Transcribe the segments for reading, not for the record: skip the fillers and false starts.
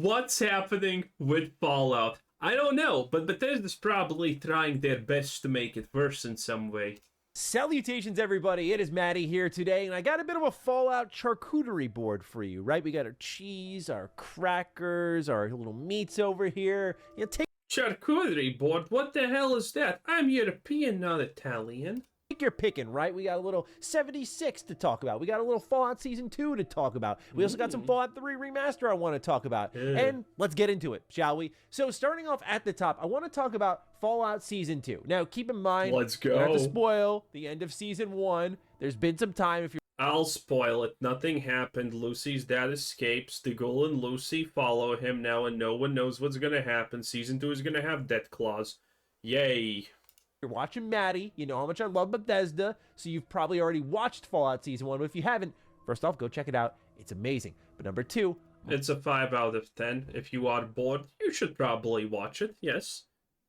What's happening with Fallout? I don't know, but Bethesda's probably trying their best to make it worse in some way. Salutations, everybody. It is Maddie here today, and I got a bit of a Fallout charcuterie board for you, right? We got our cheese, our crackers, our little meats over here. Take Charcuterie board? What the hell is that? I'm European, not Italian. your picking, right? We got a little 76 to talk about. We got a little Fallout Season 2 to talk about. We also got some Fallout 3 Remaster I want to talk about. And let's get into it, shall we? So starting off at the top, I want to talk about Fallout Season 2. Now, keep in mind, Let's go. you don't have to spoil the end of Season 1. There's been some time if you're I'll spoil it. Nothing happened. Lucy's dad escapes. The Ghoul and Lucy follow him now, and no one knows what's gonna happen. Season 2 is gonna have death claws. Yay. watching Maddie, you know how much I love Bethesda, so you've probably already watched Fallout Season 1, but if you haven't, first off, go check it out. It's amazing. But number 2... It's a 5 out of 10. If you are bored, you should probably watch it, yes.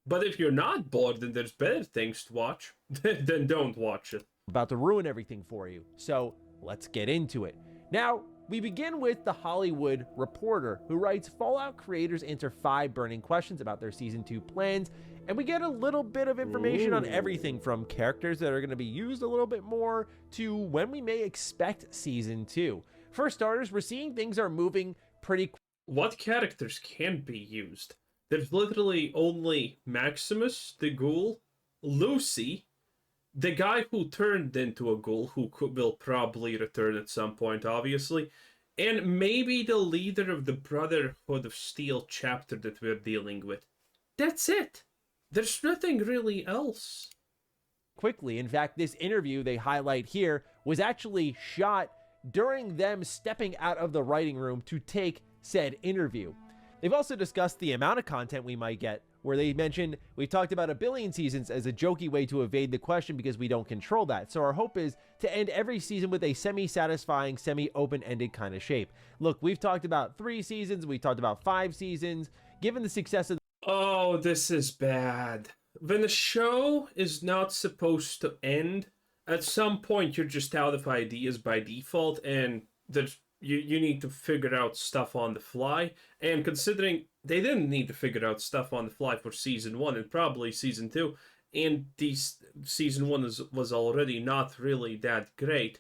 But if you're not bored and there's better things to watch, then don't watch it. about to ruin everything for you. So let's get into it. Now, we begin with The Hollywood Reporter, who writes, Fallout creators answer 5 burning questions about their Season 2 plans, and we get a little bit of information on everything from characters that are going to be used a little bit more to when we may expect Season 2. For starters, we're seeing things are moving pretty quickly. What characters can be used? There's literally only Maximus, the Ghoul, Lucy, the guy who turned into a ghoul, who will probably return at some point, obviously, and maybe the leader of the Brotherhood of Steel chapter that we're dealing with. That's it. There's nothing really else. In fact, this interview they highlight here was actually shot during them stepping out of the writing room to take said interview. They've also discussed the amount of content we might get, where they mentioned we've talked about 1 billion seasons as a jokey way to evade the question because we don't control that. So our hope is to end every season with a semi-satisfying, semi-open-ended kind of shape. Look, we've talked about 3 seasons, we talked about 5 seasons. Given the success of Oh, this is bad. When a show is not supposed to end, at some point you're just out of ideas by default, and there's you need to figure out stuff on the fly. And considering they didn't need to figure out stuff on the fly for Season 1 and probably Season 2, and Season 1 was already not really that great,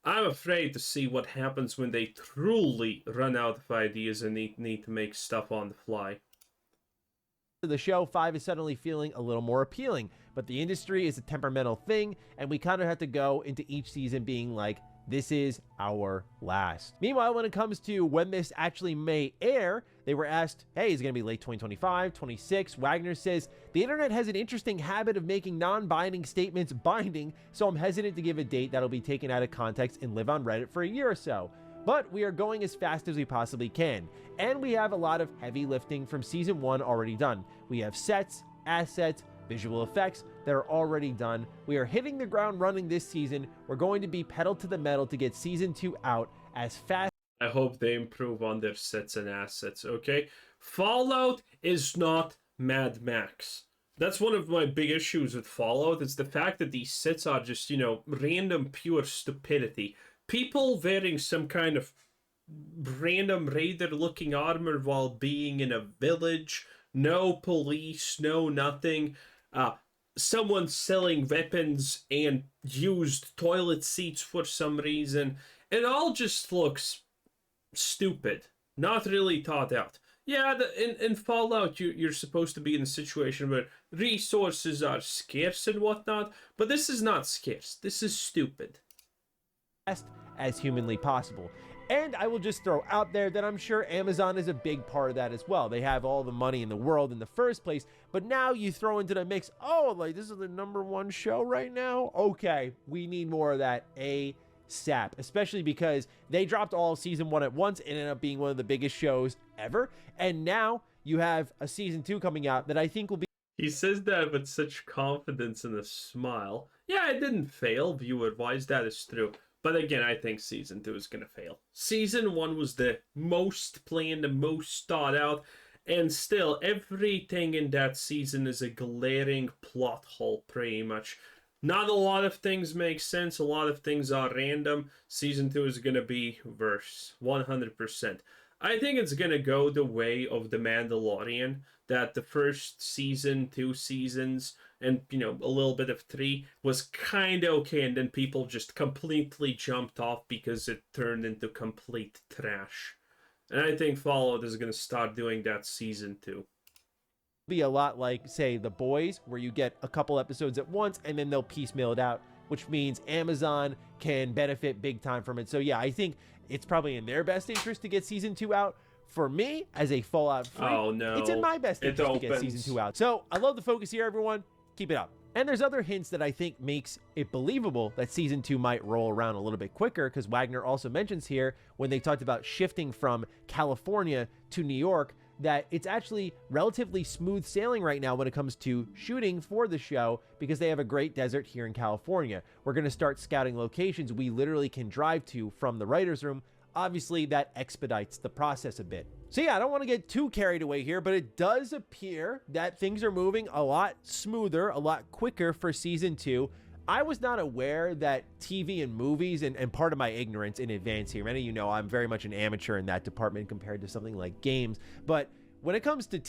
I'm afraid to see what happens when they truly run out of ideas and need to make stuff on the fly. the show, 5 is suddenly feeling a little more appealing. But the industry is a temperamental thing, and we kind of have to go into each season being like, this is our last. Meanwhile, when it comes to when this actually may air, they were asked, hey, is it going to be late 2025, 26? Wagner says, the internet has an interesting habit of making non-binding statements binding, so I'm hesitant to give a date that'll be taken out of context and live on Reddit for a year or so. But we are going as fast as we possibly can, and we have a lot of heavy lifting from Season 1 already done. We have sets, assets, visual effects that are already done. We are hitting the ground running this season. We're going to be pedal to the metal to get Season 2 out as fast. I hope they improve on their sets and assets, okay? Fallout is not Mad Max. That's one of my big issues with Fallout. It's the fact that these sets are just, random pure stupidity. People wearing some kind of random raider-looking armor while being in a village. No police, no nothing. Someone selling weapons and used toilet seats for some reason. It all just looks stupid. Not really thought out. Yeah, in Fallout, you're supposed to be in a situation where resources are scarce and whatnot, but this is not scarce. This is stupid. As humanly possible. And I will just throw out there that I'm sure Amazon is a big part of that as well. They have all the money in the world in the first place, but now you throw into the mix, oh, like this is the #1 show right now? Okay, we need more of that ASAP, especially because they dropped all Season 1 at once and ended up being one of the biggest shows ever. And now you have a Season 2 coming out that I think will be... He says that with such confidence and a smile. Yeah, it didn't fail, viewer-wise, that is true. But again, I think Season 2 is going to fail. Season 1 was the most planned, the most thought out, and still, everything in that season is a glaring plot hole, pretty much. Not a lot of things make sense, a lot of things are random. Season 2 is going to be worse, 100%. I think it's gonna go the way of The Mandalorian, that the first season, 2 seasons, and a little bit of 3 was kind of okay, and then people just completely jumped off because it turned into complete trash. And I think Fallout is gonna start doing that season 2. Be a lot like, say, The Boys, where you get a couple episodes at once and then they'll piecemeal it out, which means Amazon can benefit big time from it. So yeah, I think it's probably in their best interest to get season 2 out. For me, as a Fallout freak, Oh no, it's in my best interest to get season 2 out. So I love the focus here, everyone. Keep it up. And there's other hints that I think makes it believable that season 2 might roll around a little bit quicker, because Wagner also mentions here, when they talked about shifting from California to New York, that it's actually relatively smooth sailing right now when it comes to shooting for the show, because they have a great desert here in California. We're going to start scouting locations we literally can drive to from the writer's room. Obviously, that expedites the process a bit. So yeah, I don't want to get too carried away here, but it does appear that things are moving a lot smoother, a lot quicker for season 2. I was not aware that TV and movies, and part of my ignorance in advance here, many of you know I'm very much an amateur in that department compared to something like games, but when it comes to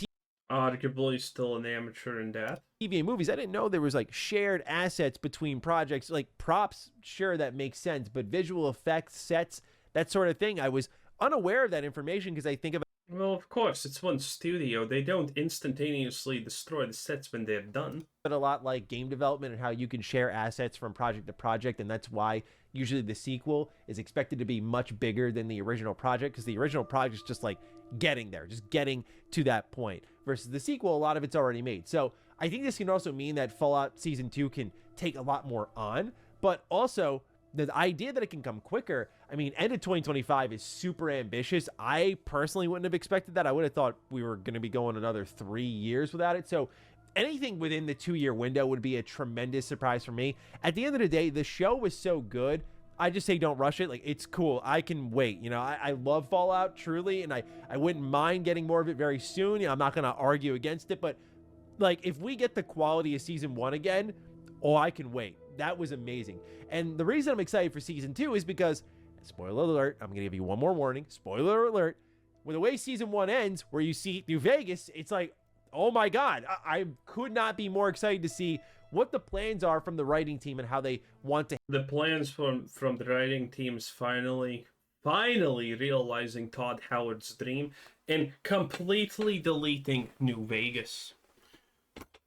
arguably still an amateur in that. TV and movies, I didn't know there was like shared assets between projects, like props, sure, that makes sense, but visual effects, sets, that sort of thing, I was unaware of that information, because I think about, well, of course, it's one studio. They don't instantaneously destroy the sets when they're done. a lot like game development and how you can share assets from project to project, and that's why usually the sequel is expected to be much bigger than the original project, because the original project is just like getting there, just getting to that point, versus the sequel, a lot of it's already made. So I think this can also mean that Fallout Season 2 can take a lot more on, but also the idea that it can come quicker, I mean, end of 2025 is super ambitious. I personally wouldn't have expected that. I would have thought we were going to be going another 3 years without it. So anything within the 2-year window would be a tremendous surprise for me. At the end of the day, the show was so good, I just say don't rush it. Like, it's cool. I can wait. You know, I love Fallout, truly, and I wouldn't mind getting more of it very soon. You know, I'm not going to argue against it, but like, if we get the quality of season 1 again, oh, I can wait. That was amazing. And the reason I'm excited for season 2 is because, spoiler alert, I'm going to give you one more warning, spoiler alert, with the way season 1 ends, where you see New Vegas, it's like, oh my God, I could not be more excited to see what the plans are from the writing team and how they want to. The plans from the writing team's finally realizing Todd Howard's dream and completely deleting New Vegas.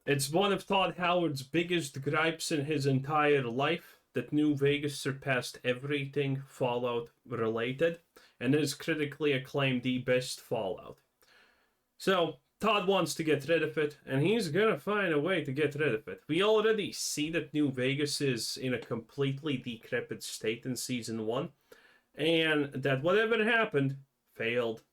It's one of Todd Howard's biggest gripes in his entire life that New Vegas surpassed everything Fallout related and is critically acclaimed the best Fallout. So Todd wants to get rid of it, and he's gonna find a way to get rid of it. We already see that New Vegas is in a completely decrepit state in Season 1, and that whatever happened, failed.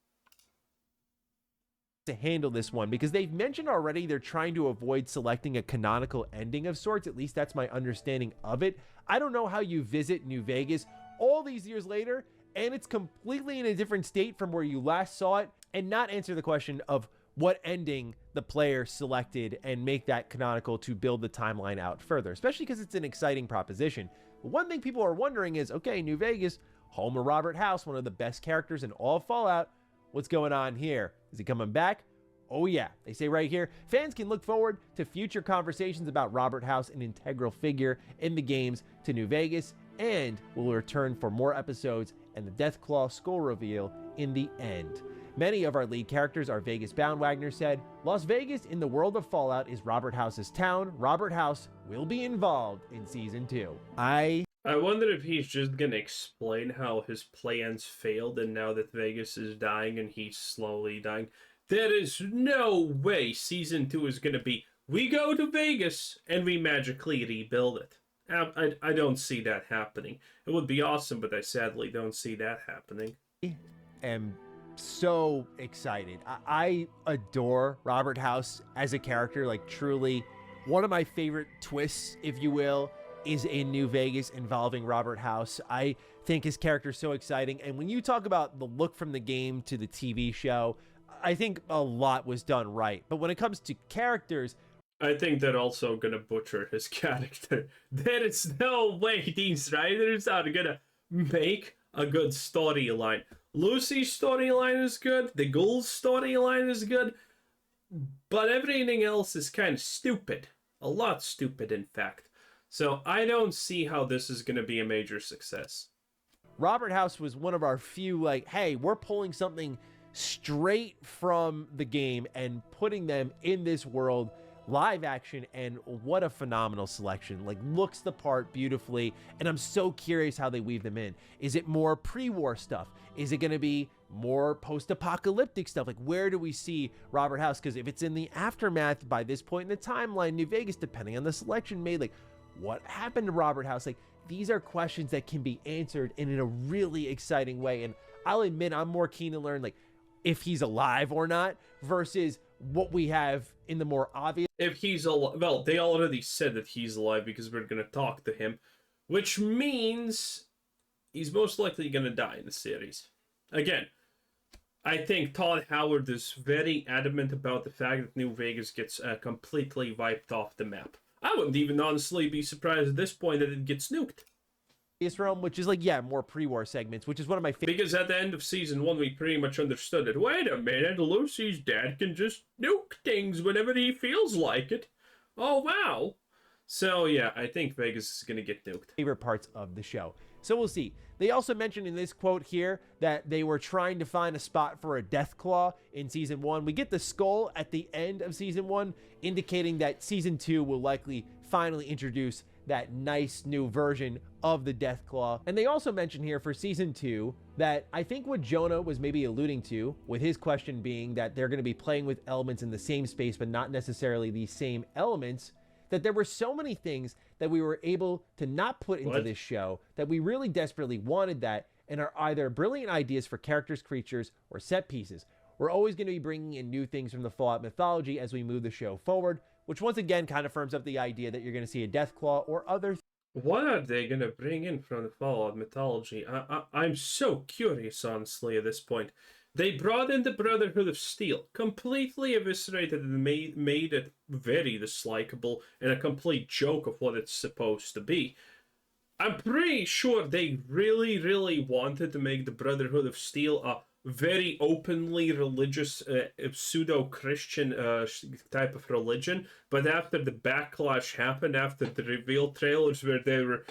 To handle this one, because they've mentioned already they're trying to avoid selecting a canonical ending of sorts. At least that's my understanding of it. I don't know how you visit New Vegas all these years later and it's completely in a different state from where you last saw it, and not answer the question of what ending the player selected and make that canonical to build the timeline out further, especially because it's an exciting proposition. One thing people are wondering is, okay, New Vegas, home of Robert House, one of the best characters in all of Fallout, what's going on here? Is he coming back? Oh yeah, they say right here, fans can look forward to future conversations about Robert House, an integral figure in the games, to New Vegas, and will return for more episodes and the Deathclaw skull reveal in the end. Many of our lead characters are Vegas bound, Wagner said. Las Vegas in the world of Fallout is Robert House's town. Robert House will be involved in Season 2. I wonder if he's just gonna explain how his plans failed and now that Vegas is dying and he's slowly dying. There is no way Season 2 is gonna be, we go to Vegas and we magically rebuild it. I don't see that happening. It would be awesome, but I sadly don't see that happening. am so excited. I adore Robert House as a character. Like, truly, one of my favorite twists, if you will, is in New Vegas involving Robert House. I think his character is so exciting. And when you talk about the look from the game to the TV show, I think a lot was done right. But when it comes to characters, I think they're also gonna butcher his character. There is no way these writers are gonna make a good storyline. Lucy's storyline is good, the Ghoul's storyline is good, but everything else is kind of stupid. A lot stupid, in fact. So I don't see how this is going to be a major success. Robert House was one of our few, like, hey, we're pulling something straight from the game and putting them in this world, live action, and what a phenomenal selection. Like, looks the part beautifully, and I'm so curious how they weave them in. Is it more pre-war stuff? Is it going to be more post-apocalyptic stuff? Like, where do we see Robert House? Because if it's in the aftermath by this point in the timeline, New Vegas, depending on the selection made, like, what happened to Robert House? Like, these are questions that can be answered in a really exciting way, and I'll admit I'm more keen to learn, like, if he's alive or not versus what we have in the more obvious. If he's alive, well, they already said that he's alive because we're going to talk to him, which means he's most likely going to die in the series. Again, I think Todd Howard is very adamant about the fact that New Vegas gets completely wiped off the map. I wouldn't even honestly be surprised at this point that it gets nuked. Realm, which is like, yeah, more pre-war segments, which is one of my favorite. Because at the end of season 1, we pretty much understood it. Wait a minute, Lucy's dad can just nuke things whenever he feels like it. Oh, wow. So, yeah, I think Vegas is going to get nuked. Favorite parts of the show. So we'll see. They also mentioned in this quote here that they were trying to find a spot for a death claw in season 1. We get the skull at the end of season 1, indicating that season 2 will likely finally introduce that nice new version of the Deathclaw. And they also mentioned here for season 2 that I think what Jonah was maybe alluding to, with his question being that they're going to be playing with elements in the same space but not necessarily the same elements, that there were so many things that we were able to not put into this show that we really desperately wanted that, and are either brilliant ideas for characters, creatures, or set pieces. We're always going to be bringing in new things from the Fallout mythology as we move the show forward, which once again kind of firms up the idea that you're going to see a Deathclaw or other. What are they going to bring in from the Fallout mythology? I'm so curious, honestly, at this point. They brought in the Brotherhood of Steel, completely eviscerated and made it very dislikable and a complete joke of what it's supposed to be. I'm pretty sure they really, really wanted to make the Brotherhood of Steel a very openly religious, pseudo-Christian type of religion, but after the backlash happened, after the reveal trailers where there were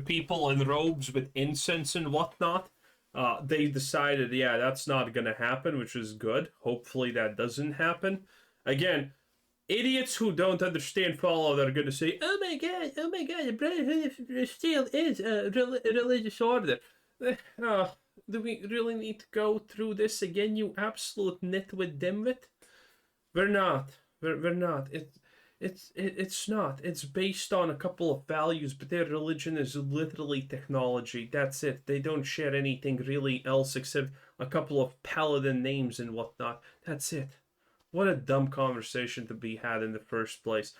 people in robes with incense and whatnot, they decided, yeah, that's not gonna happen, which is good. Hopefully that doesn't happen. Again, idiots who don't understand Fallout are gonna say, oh my god, the Brotherhood of Steel is a religious order. Do we really need to go through this again, you absolute nitwit dimwit? We're not. We're not. It's not. It's based on a couple of values, but their religion is literally technology. That's it. They don't share anything really else except a couple of paladin names and whatnot. That's it. What a dumb conversation to be had in the first place.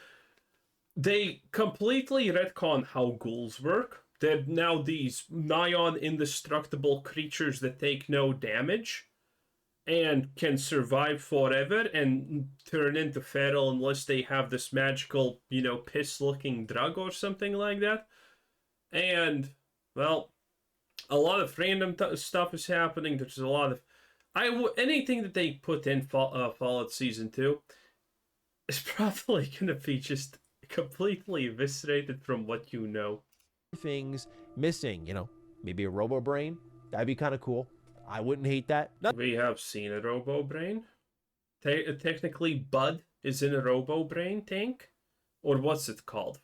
They completely retcon how ghouls work. They're now these nigh-on indestructible creatures that take no damage and can survive forever and turn into feral unless they have this magical, piss-looking drug or something like that. And, well, a lot of random stuff is happening. There's a lot of... anything that they put in Fallout Season 2 is probably going to be just completely eviscerated from what you know. Things missing, maybe a robo brain. That'd be kind of cool. I wouldn't hate that. We have seen a robo brain. Technically, Bud is in a robo brain tank, or what's it called?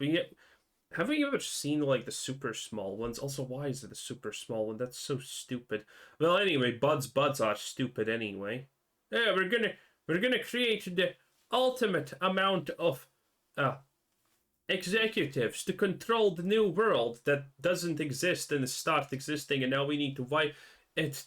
Have we ever seen like the super small ones? Also, why is it a super small one? That's so stupid. Well, anyway, Buds are stupid anyway. Yeah, we're gonna create the ultimate amount of executives to control the new world that doesn't exist and start existing, and now we need to wipe it.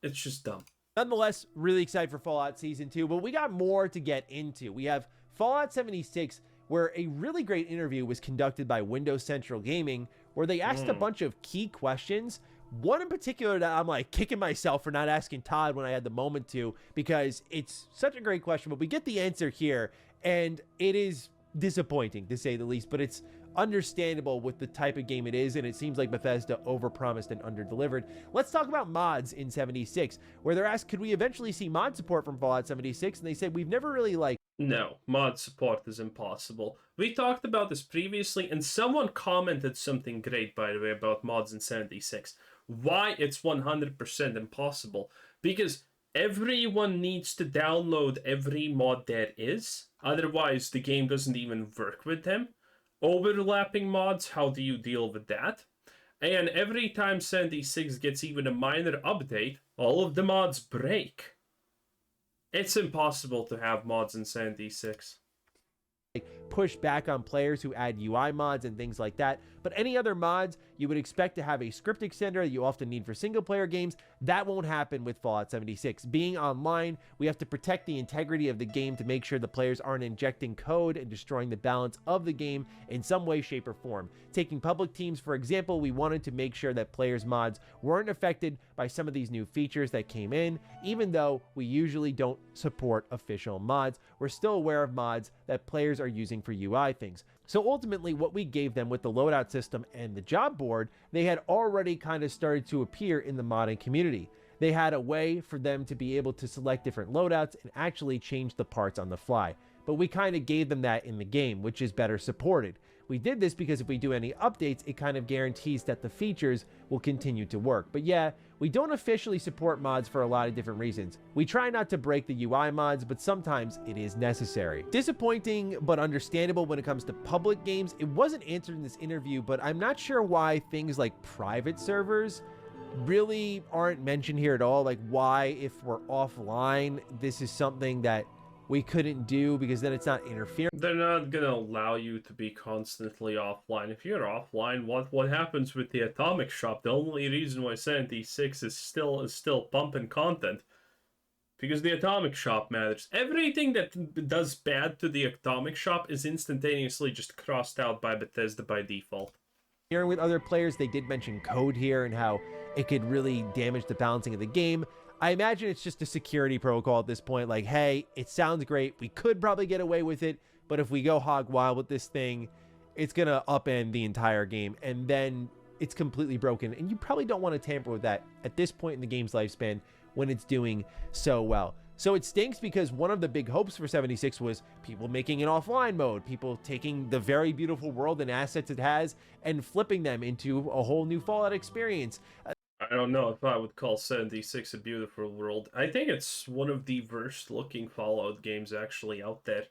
It's just dumb. Nonetheless, really excited for Fallout Season 2, but we got more to get into. We have Fallout 76, where a really great interview was conducted by Windows Central Gaming, where they asked a bunch of key questions. One in particular that I'm like kicking myself for not asking Todd when I had the moment to, because it's such a great question, but we get the answer here, and it is disappointing to say the least, but it's understandable with the type of game it is, and it seems like Bethesda overpromised and underdelivered. Let's talk about mods in 76, where they're asked, could we eventually see mod support from Fallout 76? And they said, we've never really No, mod support is impossible. We talked about this previously, and someone commented something great, by the way, about mods in 76. Why it's 100% impossible. Because everyone needs to download every mod there is, otherwise the game doesn't even work with them. Overlapping mods, how do you deal with that? And every time 76 gets even a minor update, all of the mods break. It's impossible to have mods in 76. push back on players who add UI mods and things like that. But any other mods, you would expect to have a script extender that you often need for single player games. That won't happen with Fallout 76. Being online, we have to protect the integrity of the game to make sure the players aren't injecting code and destroying the balance of the game in some way, shape, or form. Taking public teams, for example, we wanted to make sure that players' mods weren't affected by some of these new features that came in. Even though we usually don't support official mods, we're still aware of mods that players are using for UI things. So ultimately, what we gave them with the loadout system and the job board, they had already kind of started to appear in the modding community. They had a way for them to be able to select different loadouts and actually change the parts on the fly. But we kind of gave them that in the game, which is better supported. We did this because if we do any updates, it kind of guarantees that the features will continue to work. But yeah, we don't officially support mods for a lot of different reasons. We try not to break the UI mods, but sometimes it is necessary. Disappointing, but understandable when it comes to public games. It wasn't answered in this interview, but I'm not sure why things like private servers really aren't mentioned here at all. Like why, if we're offline, this is something that we couldn't do because then it's not interfering. They're not gonna allow you to be constantly offline. If you're offline, what happens with the Atomic Shop? The only reason why 76 is still pumping content because the Atomic Shop matters. Everything that does bad to the Atomic Shop is instantaneously just crossed out by Bethesda by default. With other players, they did mention code here and how it could really damage the balancing of the game. I imagine it's just a security protocol at this point. Like, hey, it sounds great. We could probably get away with it, but if we go hog wild with this thing, it's going to upend the entire game. And then it's completely broken. And you probably don't want to tamper with that at this point in the game's lifespan when it's doing so well. So it stinks because one of the big hopes for 76 was people making an offline mode, people taking the very beautiful world and assets it has and flipping them into a whole new Fallout experience. I don't know if I would call 76 a beautiful world. I think it's one of the worst looking Fallout games actually out there.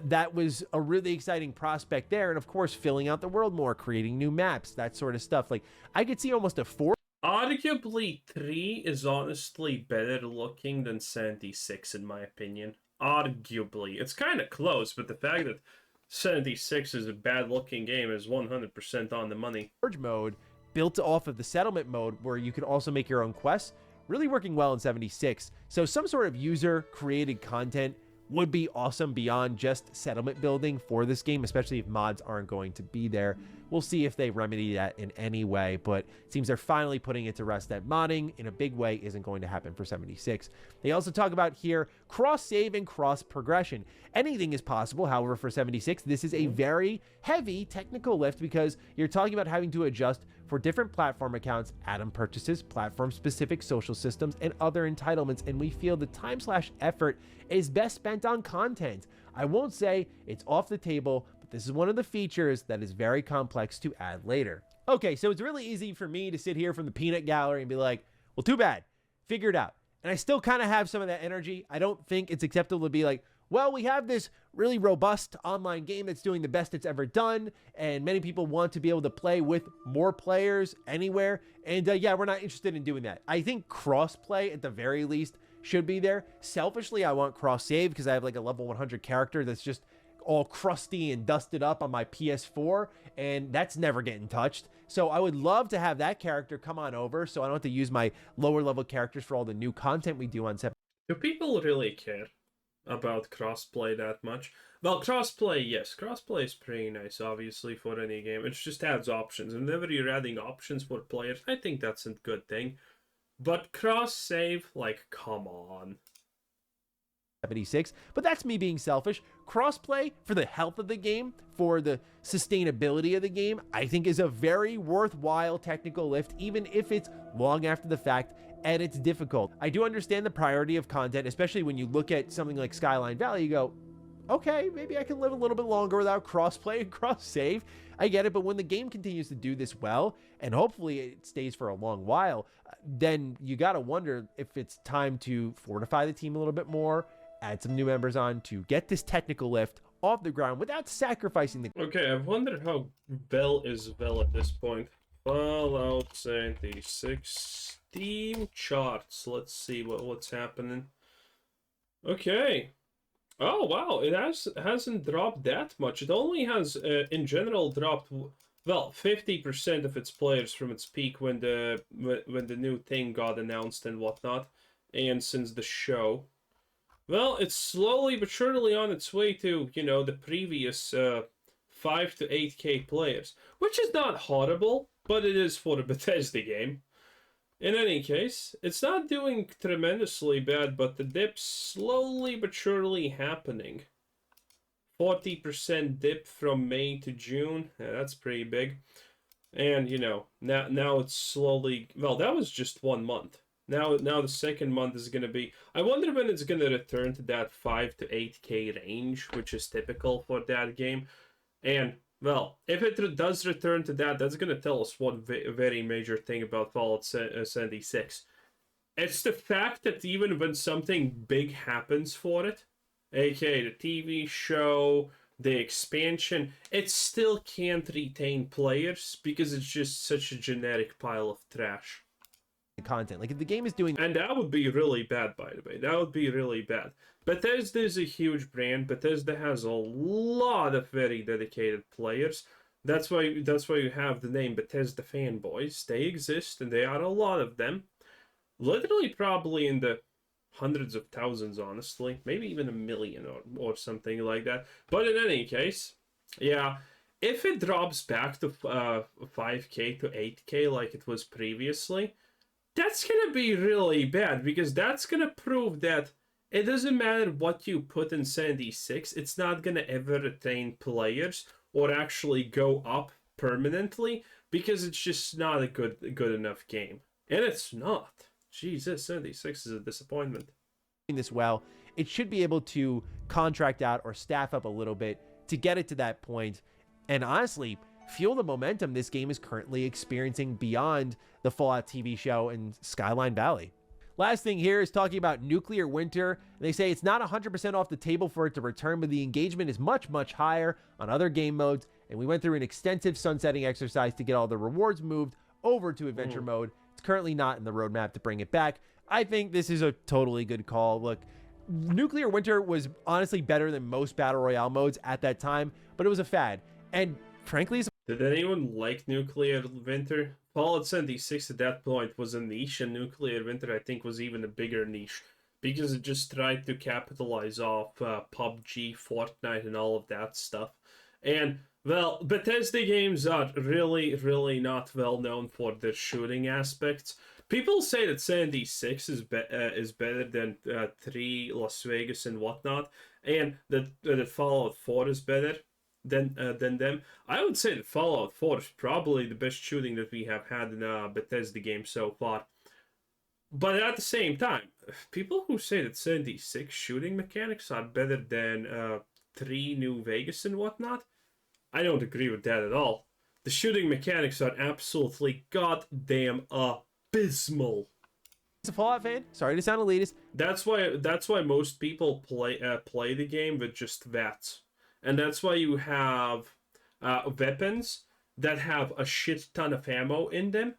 That was a really exciting prospect there. And of course, filling out the world more, creating new maps, that sort of stuff. Like I could see almost a 4. Arguably 3 is honestly better looking than 76 in my opinion. Arguably. It's kind of close, but the fact that 76 is a bad looking game is 100% on the money. Mode built off of the settlement mode where you could also make your own quests, really working well in 76. So some sort of user created content would be awesome beyond just settlement building for this game, especially if mods aren't going to be there. We'll see if they remedy that in any way, but it seems they're finally putting it to rest that modding in a big way isn't going to happen for 76. They also talk about here cross-save and cross-progression. Anything is possible, however, for 76, this is a very heavy technical lift because you're talking about having to adjust for different platform accounts, add-on purchases, platform-specific social systems, and other entitlements, and we feel the time/effort is best spent on content. I won't say it's off the table, but this is one of the features that is very complex to add later. Okay, so it's really easy for me to sit here from the peanut gallery and be like, well, too bad, figure it out. And I still kind of have some of that energy. I don't think it's acceptable to be like, well, we have this really robust online game that's doing the best it's ever done, and many people want to be able to play with more players anywhere, and yeah, we're not interested in doing that. I think crossplay, at the very least, should be there. Selfishly, I want cross-save because I have like a level 100 character that's just all crusty and dusted up on my PS4, and that's never getting touched. So I would love to have that character come on over so I don't have to use my lower level characters for all the new content we do on 7. Do people really care about crossplay that much? Well, crossplay, yes. Crossplay is pretty nice, obviously, for any game. It just adds options. Whenever you're adding options for players, I think that's a good thing. But cross-save, like, come on. 76, but that's me being selfish. Crossplay, for the health of the game, for the sustainability of the game, I think is a very worthwhile technical lift, even if it's long after the fact and it's difficult. I do understand the priority of content, especially when you look at something like Skyline Valley, you go, okay, maybe I can live a little bit longer without crossplay and cross save. I get it, but when the game continues to do this well, and hopefully it stays for a long while, then you got to wonder if it's time to fortify the team a little bit more, add some new members on to get this technical lift off the ground without sacrificing the... Okay, I wonder how well is well at this point. Fallout 76 Steam charts. Let's see what's happening. Okay. Oh wow, it hasn't dropped that much. It only has in general dropped, well, 50% of its players from its peak when the new thing got announced and whatnot, and since the show. Well, it's slowly but surely on its way to, you know, the previous 5 to 8K players, which is not horrible, but it is for a Bethesda game. In any case, it's not doing tremendously bad, but the dip's slowly but surely happening. 40% dip from May to June. Yeah, that's pretty big. And, you know, now it's slowly... Well, that was just 1 month. Now the second month is going to be... I wonder when it's going to return to that 5 to 8K range, which is typical for that game. And... well, if it does return to that, that's going to tell us one very major thing about Fallout 76. It's the fact that even when something big happens for it, aka the TV show, the expansion, it still can't retain players because it's just such a generic pile of trash. Content. Like, if the game is doing... and that would be really bad, by the way. That would be really bad. Bethesda is a huge brand. Bethesda has a lot of very dedicated players. That's why you have the name Bethesda fanboys. They exist, and there are a lot of them. Literally, probably in the hundreds of thousands, honestly. Maybe even 1 million or something like that. But in any case, yeah, if it drops back to 5K to 8K like it was previously, that's going to be really bad, because that's going to prove that it doesn't matter what you put in 76, it's not going to ever retain players or actually go up permanently, because it's just not a good enough game. And it's not. Jesus, 76 is a disappointment. This well, it should be able to contract out or staff up a little bit to get it to that point, and honestly fuel the momentum this game is currently experiencing beyond the Fallout TV show and Skyline Valley. Last thing here is talking about Nuclear Winter. They say it's not 100% off the table for it to return, but the engagement is much, much higher on other game modes, and we went through an extensive sunsetting exercise to get all the rewards moved over to Adventure Mode. It's currently not in the roadmap to bring it back. I think this is a totally good call. Look, Nuclear Winter was honestly better than most Battle Royale modes at that time, but it was a fad. And frankly, did anyone like Nuclear Winter? Fallout 76 at that point was a niche, and Nuclear Winter, I think, was even a bigger niche, because it just tried to capitalize off PUBG, Fortnite, and all of that stuff. And, well, Bethesda games are really, really not well known for their shooting aspects. People say that 76 is better than 3, Las Vegas, and whatnot, and that Fallout 4 is better than them. I would say that Fallout 4 is probably the best shooting that we have had in a Bethesda game so far. But at the same time, people who say that 76 shooting mechanics are better than 3 New Vegas and whatnot, I don't agree with that at all. The shooting mechanics are absolutely goddamn abysmal. As a Fallout fan, sorry to sound elitist. That's why most people play the game with just VATs. And that's why you have weapons that have a shit ton of ammo in them,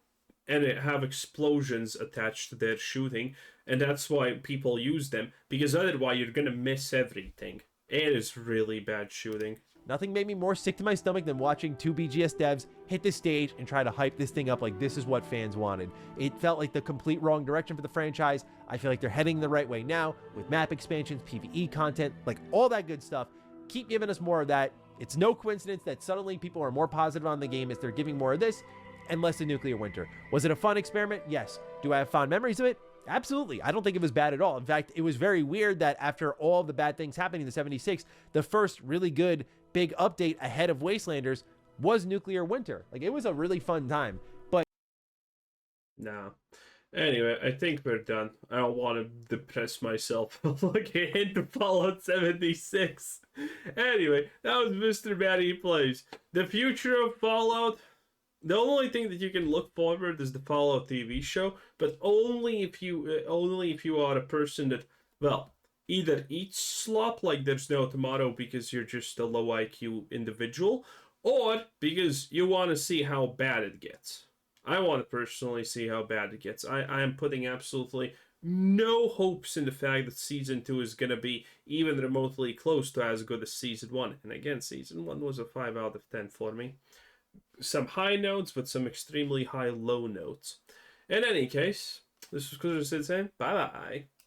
and it have explosions attached to their shooting, and that's why people use them, because otherwise you're gonna miss everything. It is really bad shooting. Nothing made me more sick to my stomach than watching 2 BGS devs hit the stage and try to hype this thing up like this is what fans wanted. It felt like the complete wrong direction for the franchise. I feel like they're heading the right way now with map expansions, PvE content, like all that good stuff. Keep giving us more of that. It's no coincidence that suddenly people are more positive on the game as they're giving more of this and less of Nuclear Winter. Was it a fun experiment? Yes. Do I have fond memories of it? Absolutely. I don't think it was bad at all. In fact, it was very weird that after all the bad things happening in the 76, the first really good big update ahead of Wastelanders was Nuclear Winter. Like, it was a really fun time. But no. Anyway, I think we're done. I don't want to depress myself looking into Fallout 76. Anyway, that was Mr. Matty Plays. The future of Fallout, the only thing that you can look forward is the Fallout TV show, but only if you are a person that, well, either eats slop like there's no tomorrow because you're just a low IQ individual, or because you want to see how bad it gets. I want to personally see how bad it gets. I am putting absolutely no hopes in the fact that Season 2 is going to be even remotely close to as good as Season 1. And again, Season 1 was a 5 out of 10 for me. Some high notes, but some extremely high low notes. In any case, this was Cruiser Sid saying bye-bye.